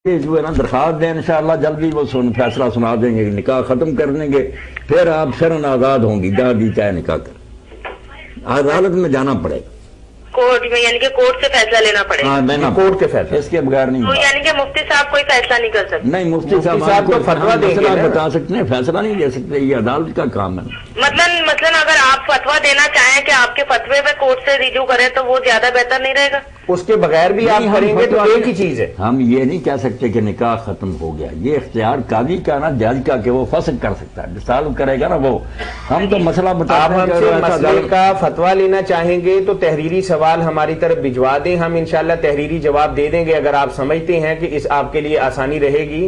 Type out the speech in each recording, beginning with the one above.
جو ہے نا درخواست دیں انشاءاللہ جلدی وہ فیصلہ سنا دیں گے، نکاح ختم کر دیں گے، پھر آپ شرن آزاد ہوں گی، جہاں بھی چاہے نکاح کر عدالت میں جانا پڑے گا، کورٹ میں، یعنی کہ کورٹ سے فیصلہ لینا پڑے گا۔ ہاں لینا کورٹ کے فیصلہ، اس کے بغیر نہیں تو یعنی کہ مفتی صاحب کوئی فیصلہ نہیں کر سکتے؟ نہیں، مفتی صاحب تو فتویٰ دیں گے، بتا سکتے ہیں، فیصلہ نہیں دے سکتے، یہ عدالت کا کام ہے۔ مثلاً اگر آپ فتویٰ دینا چاہیں کہ آپ کے فتوے پہ کورٹ سے رجوع کریں تو وہ زیادہ بہتر نہیں رہے گا؟ اس کے بغیر بھی آپ کریں گے تو ایک ہی چیز ہے، ہم یہ نہیں کہہ سکتے کہ نکاح ختم ہو گیا، یہ اختیار قاضی کا نا، جج کا، کہ وہ فسخ کر سکتا ہے، ڈسالو کرے گا نا وہ۔ ہم تو مسئلہ بتا آپ ہم سے مسئلے کا فتویٰ لینا چاہیں گے تو تحریری سوال ہماری طرف بھجوا دیں، ہم انشاءاللہ تحریری جواب دے دیں گے۔ اگر آپ سمجھتے ہیں کہ اس آپ کے لیے آسانی رہے گی،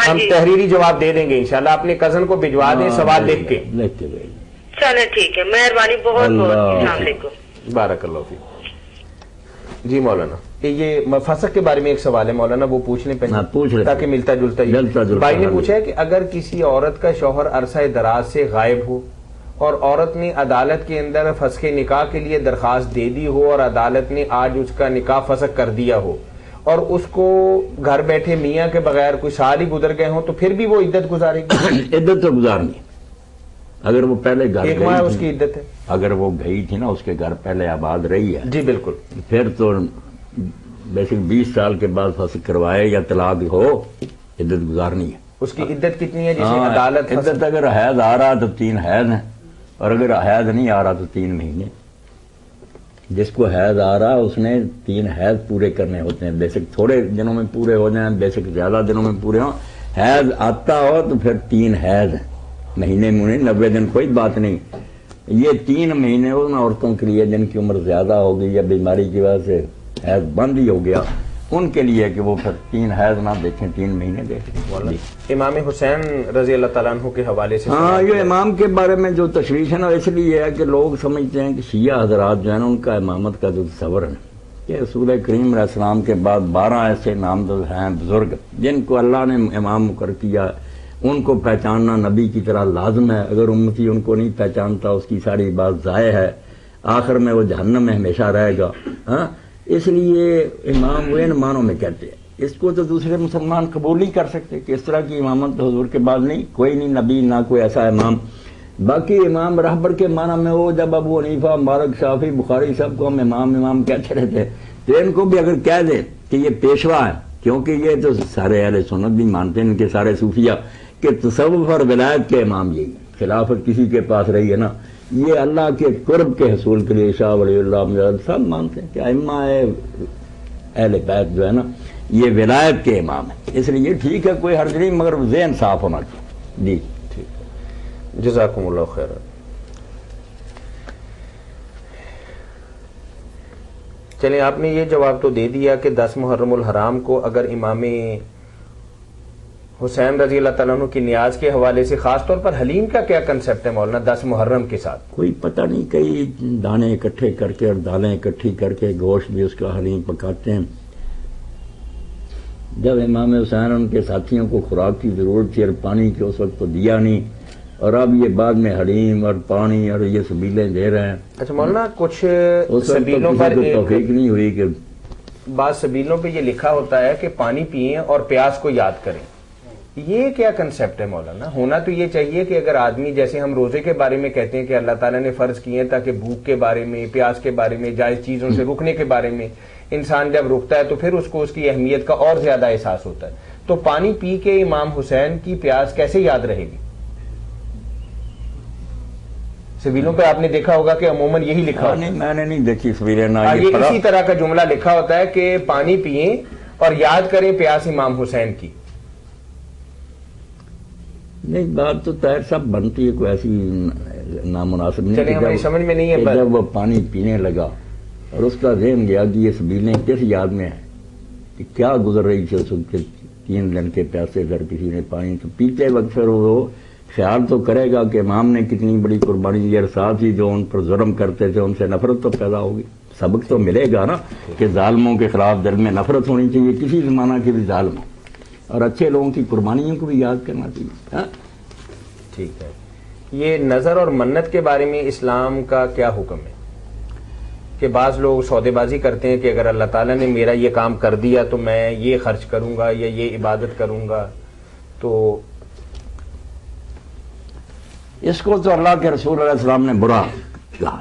ہم تحریری جواب دے دیں گے انشاءاللہ۔ اپنے کزن کو بھجوا دیں سوال لکھ کے۔ چلیں ٹھیک ہے، مہربانی، بہت بہت السلام علیکم۔ بارک اللہ فیک۔ جی مولانا، یہ فسخ کے بارے میں ایک سوال ہے مولانا، وہ پوچھ لیں پہلے تاکہ ملتا جلتا ہی۔ بھائی نے پوچھا ہے کہ اگر کسی عورت کا شوہر عرصہ دراز سے غائب ہو اور عورت نے عدالت کے اندر فسخ نکاح کے لیے درخواست دے دی ہو اور عدالت نے آج اس کا نکاح فسخ کر دیا ہو اور اس کو گھر بیٹھے میاں کے بغیر کوئی سال ہی گزر گئے ہوں، تو پھر بھی وہ عدت گزارے گی؟ عدت تو گزارنی، اگر وہ پہلے گھر ایک ماہ اس کی عدت ہے، اگر وہ گئی تھی نا، اس کے گھر پہلے آباد رہی ہے، جی بالکل، پھر تو بیسک 20 سال کے بعد فسخ کروائے یا طلاق ہو، عدت گزارنی ہے۔ اس کی عدت کتنی ہے؟ جیسے عدالت عدت اگر حیض آ رہا تو 3 حیض ہیں، اور اگر حیض نہیں آ رہا تو 3 مہینے۔ جس کو حیض آ رہا اس نے 3 حیض پورے کرنے ہوتے ہیں، بیسک تھوڑے دنوں میں پورے ہو جائیں، بیسک زیادہ دنوں میں پورے ہوں۔ حیض آتا ہو تو پھر 3 حیض ہیں، مہینے میں 90 دن کوئی بات نہیں۔ یہ 3 مہینے ان عورتوں کے لیے جن کی عمر زیادہ ہوگی یا بیماری کی وجہ سے حیض بند ہی ہو گیا، ان کے لیے کہ وہ پھر 3 حیض نہ دیکھیں، 3 مہینے دیکھیں۔ امام حسین رضی اللہ تعالیٰ عنہ کے حوالے سے، ہاں، یہ امام کے بارے میں جو تشویش ہے نا، اس لیے ہے کہ لوگ سمجھتے ہیں کہ شیعہ حضرات جو ہے نا، ان کا امامت کا جو تصور ہے کہ رسول کریم علیہ السلام کے بعد 12 ایسے نامزد ہیں بزرگ جن کو اللہ نے امام مقرر کیا، ان کو پہچاننا نبی کی طرح لازم ہے۔ اگر امتی ان کو نہیں پہچانتا، اس کی ساری بات ضائع ہے، آخر میں وہ جہنم میں ہمیشہ رہے گا۔ ہاں، اس لیے امام وہ ان معنوں میں کہتے ہیں، اس کو تو دوسرے مسلمان قبول نہیں کر سکتے کہ اس طرح کی امامت حضور کے بعد نہیں، کوئی نہیں نبی، نہ کوئی ایسا امام۔ باقی امام رہبر کے معنی میں وہ جب ابو حنیفہ، مالک، شافعی، بخاری سب کو ہم امام کہتے رہتے، تو ان کو بھی اگر کہہ دیں کہ یہ پیشوا ہے، کیونکہ یہ تو سارے اہل سنت بھی مانتے ہیں، ان کے سارے صوفیہ، کہ تصوف اور ولایت کے امام یہی ہیں، خلافت کسی کے پاس رہی ہے نا، یہ اللہ کے قرب کے حصول کے لیے شاہ ولی اللہ مجاہد سب مانتے ہیں کہ ائمہ اہل بیت جو ہے نا، یہ ولایت کے امام ہیں۔ اس لیے ٹھیک ہے، کوئی حرج نہیں، مگر ذہن صاف ہونا چاہیے۔ جی ٹھیک ہے، جزاکم اللہ خیر۔ چلیں، آپ نے یہ جواب تو دے دیا کہ 10 محرم الحرام کو اگر امام حسین رضی اللہ تعالیٰ عنہ کی نیاز کے حوالے سے، خاص طور پر حلیم کا کیا کنسپٹ ہے مولانا 10 محرم کے ساتھ؟ کوئی پتہ نہیں، کئی دانے اکٹھے کر کے اور دالیں اکٹھی کر کے گوشت بھی اس کا حلیم پکاتے ہیں۔ جب امام حسین ان کے ساتھیوں کو خوراک کی ضرورت تھی اور پانی کی اس وقت تو دیا نہیں، اور اب یہ بعد میں حلیم اور پانی اور یہ سبیلیں دے رہے ہیں۔ اچھا مولانا، کچھ اس سبیلوں پر توفیق نہیں ہوئی کہ بعض سبیلوں پہ یہ لکھا ہوتا ہے کہ پانی پئیں اور پیاس کو یاد کریں، یہ کیا کنسپٹ ہے مولانا؟ ہونا تو یہ چاہیے کہ اگر آدمی، جیسے ہم روزے کے بارے میں کہتے ہیں کہ اللہ تعالیٰ نے فرض کیے ہیں تاکہ بھوک کے بارے میں، پیاس کے بارے میں، جائز چیزوں سے رکنے کے بارے میں انسان جب رکتا ہے تو پھر اس کو اس کی اہمیت کا اور زیادہ احساس ہوتا ہے، تو پانی پی کے امام حسین کی پیاس کیسے یاد رہے گی؟ سبیلوں پہ آپ نے دیکھا ہوگا کہ عموماً یہی لکھا ہوتا ہے۔ نہیں، میں نے نہیں دیکھی سبیلیں، نہ یہ اسی طرح کا جملہ لکھا ہوتا ہے کہ پانی پئیں اور یاد کریں پیاس امام حسین کی۔ نہیں، بات تو طاہر صاحب بنتی ہے، کوئی ایسی نامناسب نہیں۔ چلیں، ہماری سمجھ میں نہیں ہے۔ جب وہ پانی پینے لگا اور اس کا ذہن گیا کہ یہ سبیلیں کس یاد میں ہیں، کہ کیا گزر رہی تھی اس وقت، 3 دن کے پیاسے اگر کسی نے پانی تو پیتے وقت پھر وہ خیال تو کرے گا کہ امام نے کتنی بڑی قربانی دی، اور ساتھ ہی جو ان پر ظلم کرتے تھے ان سے نفرت تو پیدا ہوگی، سبق تو ملے گا نا کہ ظالموں کے خلاف دل میں نفرت ہونی چاہیے، کسی زمانہ کے بھی ظالم ہو، اور اچھے لوگوں کی قربانیوں کو بھی یاد کرنا چاہیے۔ ٹھیک ہے، یہ نظر اور منت کے بارے میں اسلام کا کیا حکم ہے؟ کہ بعض لوگ سودے بازی کرتے ہیں کہ اگر اللہ تعالیٰ نے میرا یہ کام کر دیا تو میں یہ خرچ کروں گا یا یہ عبادت کروں گا. تو اس کو تو اللہ کے رسول علیہ السلام نے برا کہا.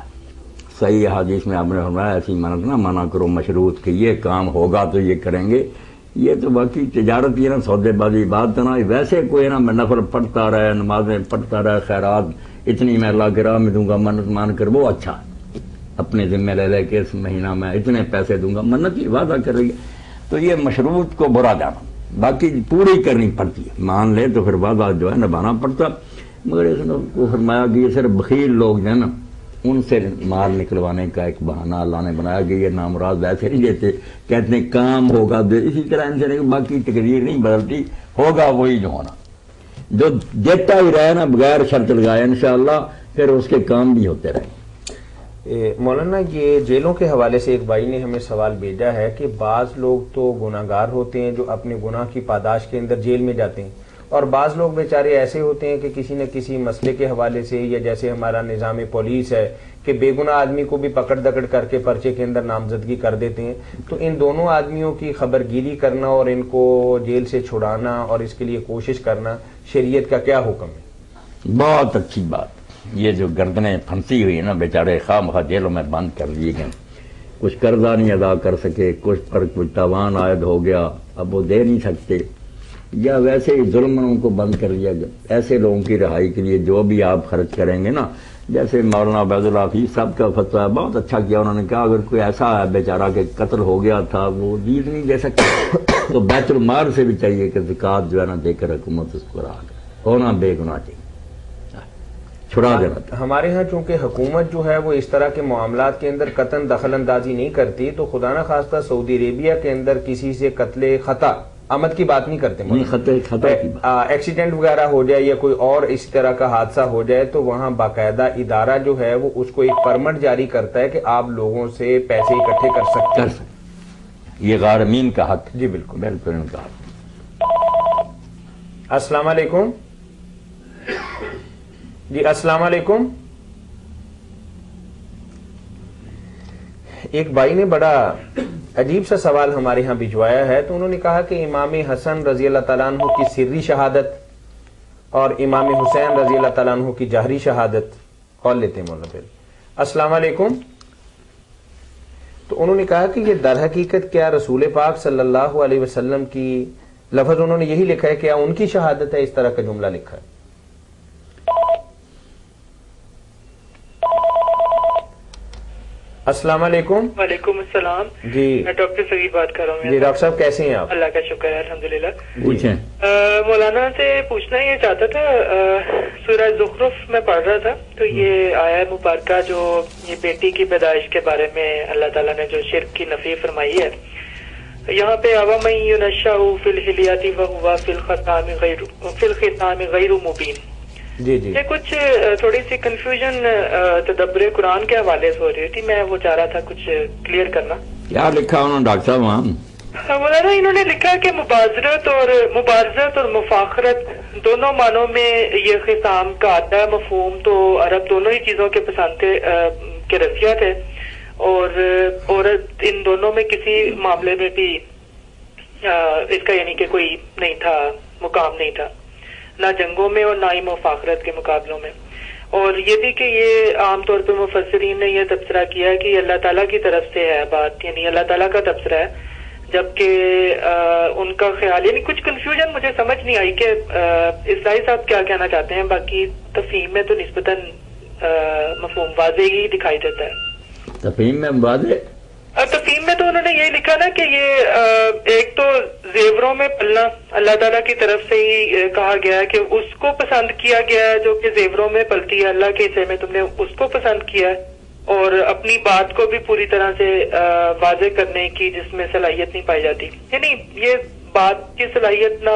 صحیح حدیث میں آپ نے فرمایا ایسی منت نہ منع کرو مشروط کہ یہ کام ہوگا تو یہ کریں گے. یہ تو باقی تجارت یہ نا سودے بازی بات نہ. ویسے کوئی نا نفل پڑھتا رہے, نمازیں پڑھتا رہے, خیرات اتنی میں اللہ کی راہ میں دوں گا, منت مان کر وہ اچھا اپنے ذمہ لے کے اس مہینہ میں اتنے پیسے دوں گا, منت کی وعدہ کر رہی ہے. تو یہ مشروط کو برا جانا, باقی پوری کرنی پڑتی ہے. مان لے تو پھر وعدہ جو ہے نبھانا پڑتا. مگر اس نے کو فرمایا کہ یہ صرف بخیل لوگ جو ہے نا ان سے مال نکلوانے کا ایک بہانہ اللہ نے بنایا کہ یہ نامراد ایسے نہیں دیتے, کہتے ہیں کام ہوگا. اسی طرح ان سے نہیں, باقی تقریر نہیں بدلتی, ہوگا وہی جو ہونا. جو دیتا ہی رہے نا بغیر شرط لگائے انشاءاللہ پھر اس کے کام بھی ہوتے رہیں. مولانا یہ جیلوں کے حوالے سے ایک بھائی نے ہمیں سوال بھیجا ہے کہ بعض لوگ تو گناہگار ہوتے ہیں جو اپنے گناہ کی پاداش کے اندر جیل میں جاتے ہیں, اور بعض لوگ بیچارے ایسے ہوتے ہیں کہ کسی نہ کسی مسئلے کے حوالے سے, یا جیسے ہمارا نظام پولیس ہے کہ بے گناہ آدمی کو بھی پکڑ دکڑ کر کے پرچے کے اندر نامزدگی کر دیتے ہیں. تو ان دونوں آدمیوں کی خبرگیری کرنا اور ان کو جیل سے چھڑانا اور اس کے لیے کوشش کرنا, شریعت کا کیا حکم ہے؟ بہت اچھی بات. یہ جو گردنیں پھنسی ہوئی ہیں نا بیچارے خواہ مخواہ جیلوں میں بند کر دیے گئے, کچھ قرضہ نہیں ادا کر سکے, کچھ پر کچھ تاوان عائد ہو گیا, اب وہ دے نہیں سکتے, یا ویسے ہی ظلم ان کو بند کر دیا گیا. ایسے لوگوں کی رہائی کے لیے جو بھی آپ خرچ کریں گے نا, جیسے مولانا عبید اللہ حفیظ صاحب کا فتویٰ ہے, بہت اچھا کیا انہوں نے. کہا اگر کوئی ایسا ہے بیچارہ کہ قتل ہو گیا تھا, وہ دیت نہیں دے سکتا, تو بیت المال سے بھی چاہیے کہ زکوٰۃ جو ہے نا دے کر حکومت اس کو راہ ہونا بے گناہ چاہیے, چھڑا دینا. ہمارے ہاں چونکہ حکومت جو ہے وہ اس طرح کے معاملات کے اندر قطعاً دخل اندازی نہیں کرتی, تو خدا نہ خواستہ سعودی عربیہ کے اندر کسی سے قتل خطا آمد کی بات نہیں کرتے. ایکسیڈنٹ وغیرہ ہو جائے یا کوئی اور اسی طرح کا حادثہ ہو جائے تو وہاں باقاعدہ ادارہ جو ہے وہ اس کو ایک پرمٹ جاری کرتا ہے کہ آپ لوگوں سے پیسے اکٹھے کر سکتے ہیں. یہ غارمین کا حق. جی بالکل بالکل ان کا حق. السلام علیکم. جی السلام علیکم. ایک بھائی نے بڑا عجیب سا سوال ہمارے ہاں بھجوایا ہے. تو انہوں نے کہا کہ امام حسن رضی اللہ تعالیٰ عنہ کی سری شہادت اور امام حسین رضی اللہ تعالیٰ عنہ کی جہری شہادت, اور لیتے ہیں مولانا پھر. السلام علیکم. تو انہوں نے کہا کہ یہ در حقیقت کیا رسول پاک صلی اللہ علیہ وسلم کی لفظ انہوں نے یہی لکھا ہے, کیا ان کی شہادت ہے, اس طرح کا جملہ لکھا ہے؟ السلام علیکم. وعلیکم السلام. جی میں ڈاکٹر سعید بات کر رہا ہوں. جی ڈاکٹر صاحب کیسے ہیں آپ؟ اللہ کا شکر ہے الحمدللہ. پوچھیں. مولانا سے پوچھنا یہ چاہتا تھا, سورہ زخرف میں پڑھ رہا تھا تو یہ آیا مبارکہ جو یہ بیٹی کی پیدائش کے بارے میں اللہ تعالیٰ نے جو شرک کی نفی فرمائی ہے, یہاں پہ اوَمَن یُنَشَّأُ فِی الْحِلیَةِ وَهُوَ فِی الْخِصَامِ غَیْرُ مُبِینٍ. جی جی یہ کچھ تھوڑی سی کنفیوژن تدبر قرآن کے حوالے سے ہو رہی تھی, میں وہ چاہ رہا تھا کچھ کلیئر کرنا. کیا لکھا انہوں نے ڈاکٹر صاحب وہاں؟ مولانا انہوں نے لکھا کہ مبارزت اور مفاخرت دونوں معنوں میں یہ خصام کا آتا ہے مفہوم. تو عرب دونوں ہی چیزوں کے پسند کے رسیہ تھے, اور عورت ان دونوں میں کسی معاملے میں بھی اس کا یعنی کہ کوئی نہیں تھا, مقام نہیں تھا, نہ جنگوں میں اور نہ ہی مفاخرت کے مقابلوں میں. اور یہ بھی کہ یہ عام طور پہ مفسرین نے یہ تبصرہ کیا ہے کہ یہ اللہ تعالیٰ کی طرف سے ہے بات, یعنی اللہ تعالیٰ کا تبصرہ ہے, جبکہ ان کا خیال یعنی کچھ کنفیوژن مجھے سمجھ نہیں آئی کہ اصلاحی صاحب کیا کہنا چاہتے ہیں. باقی تفہیم میں تو نسبتاً مفہوم واضح ہی دکھائی دیتا ہے. تفہیم میں واضح تفہیم میں تو انہوں نے یہی لکھا نا کہ یہ ایک تو زیوروں میں پلنا اللہ تعالیٰ کی طرف سے ہی کہا گیا ہے کہ اس کو پسند کیا گیا ہے جو کہ زیوروں میں پلتی ہے, اللہ کے حصے میں تم نے اس کو پسند کیا ہے, اور اپنی بات کو بھی پوری طرح سے واضح کرنے کی جس میں صلاحیت نہیں پائی جاتی, یعنی یہ بات کی صلاحیت نہ